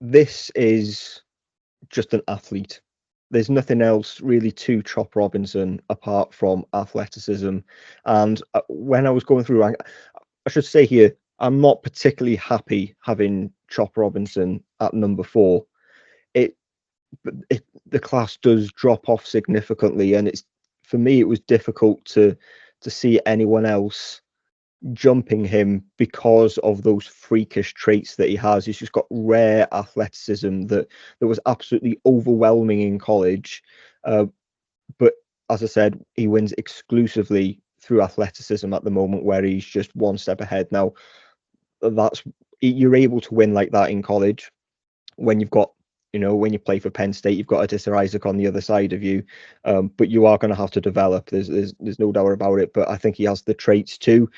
this is just an athlete. There's nothing else really to Chop Robinson apart from athleticism. And when I was going through, I should say here, I'm not particularly happy having Chop Robinson at number 4. It, the class does drop off significantly, and it's, for me, it was difficult to see anyone else jumping him because of those freakish traits that he has. He's just got rare athleticism that was absolutely overwhelming in college. But as I said, he wins exclusively through athleticism at the moment, where he's just one step ahead. Now, that's, you're able to win like that in college when you've got, when you play for Penn State, you've got Adissa Isaac on the other side of you, but you are going to have to develop. There's no doubt about it. But I think he has the traits too.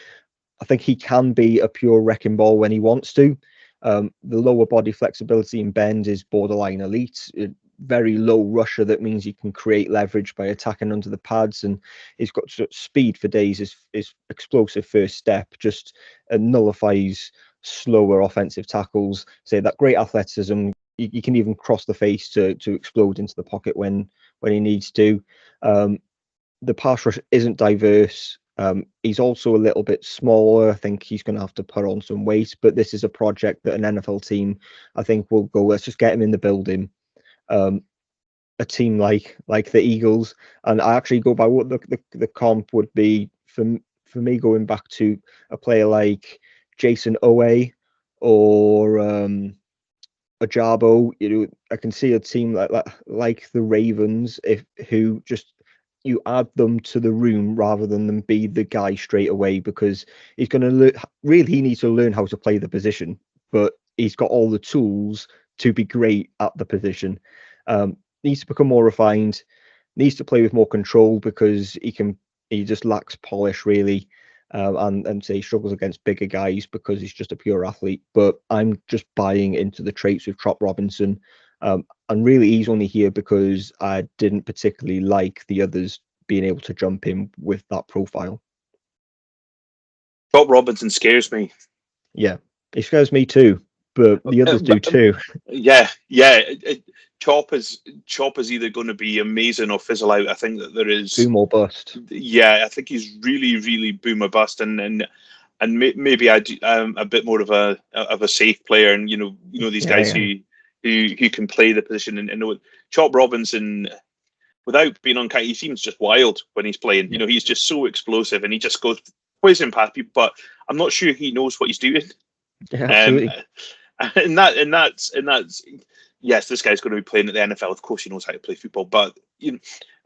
I think he can be a pure wrecking ball when he wants to. The lower body flexibility in bend is borderline elite. Very low rusher, that means he can create leverage by attacking under the pads, and he's got speed for days. His explosive first step just nullifies slower offensive tackles. Say that great athleticism. You can even cross the face to explode into the pocket when he needs to. The pass rush isn't diverse. He's also a little bit smaller. I think he's going to have to put on some weight, but this is a project that an NFL team, I think, will go, let's just get him in the building. A team like the Eagles, and I actually go by what the comp would be for me, going back to a player like Jason Owe or Ajabo. I can see a team like the Ravens, who just, you add them to the room rather than them be the guy straight away, because he's going to he needs to learn how to play the position, but he's got all the tools to be great at the position. Needs to become more refined, needs to play with more control, because he just lacks polish really, and say he struggles against bigger guys because he's just a pure athlete. But I'm just buying into the traits with Chop Robinson. And really, he's only here because I didn't particularly like the others being able to jump in with that profile. Chop Robinson scares me. Yeah, he scares me too, but the others do too. Yeah. Chop is either going to be amazing or fizzle out. I think that there is boom or bust. Yeah, I think he's really, really boom or bust, and maybe I do, a bit more of a safe player, and these guys who can play the position and Chop Robinson, without being unkind, he seems just wild when he's playing. He's just so explosive, and he just goes whizzing past people, but I'm not sure he knows what he's doing. Yeah, absolutely. And that's yes, this guy's going to be playing at the NFL. Of course, he knows how to play football, but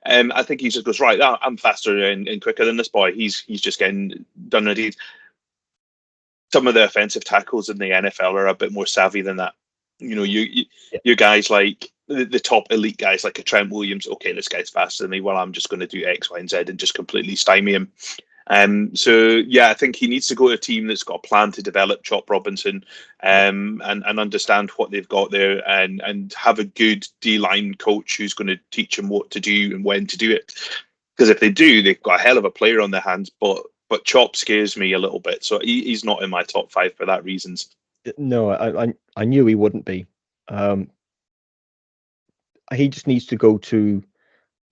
I think he just goes, right, I'm faster and quicker than this boy. He's just getting done a deed. Some of the offensive tackles in the NFL are a bit more savvy than that. Your guys like the top elite guys like a Trent Williams. Okay, this guy's faster than me. Well, I'm just going to do X, Y, and Z and just completely stymie him. So yeah, I think he needs to go to a team that's got a plan to develop Chop Robinson, and understand what they've got there, and have a good D-line coach who's going to teach him what to do and when to do it. Because if they do, they've got a hell of a player on their hands. But Chop scares me a little bit, so he's not in my top 5 for that reasons. No, I knew he wouldn't be. He just needs to go to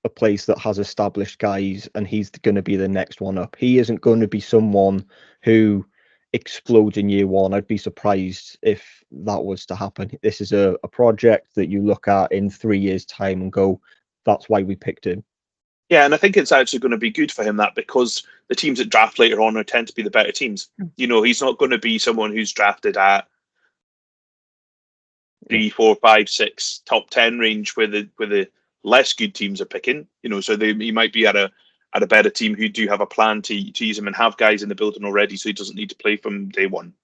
a place that has established guys, and he's going to be the next one up. He isn't going to be someone who explodes in year one. I'd be surprised if that was to happen. This is a project that you look at in 3 years' time and go, that's why we picked him. Yeah, and I think it's actually going to be good for him, that because the teams that draft later on tend to be the better teams. He's not going to be someone who's drafted at 3, 4, 5, 6, top 10 range where the less good teams are picking. So he might be at a better team who do have a plan to use him and have guys in the building already, so he doesn't need to play from day one.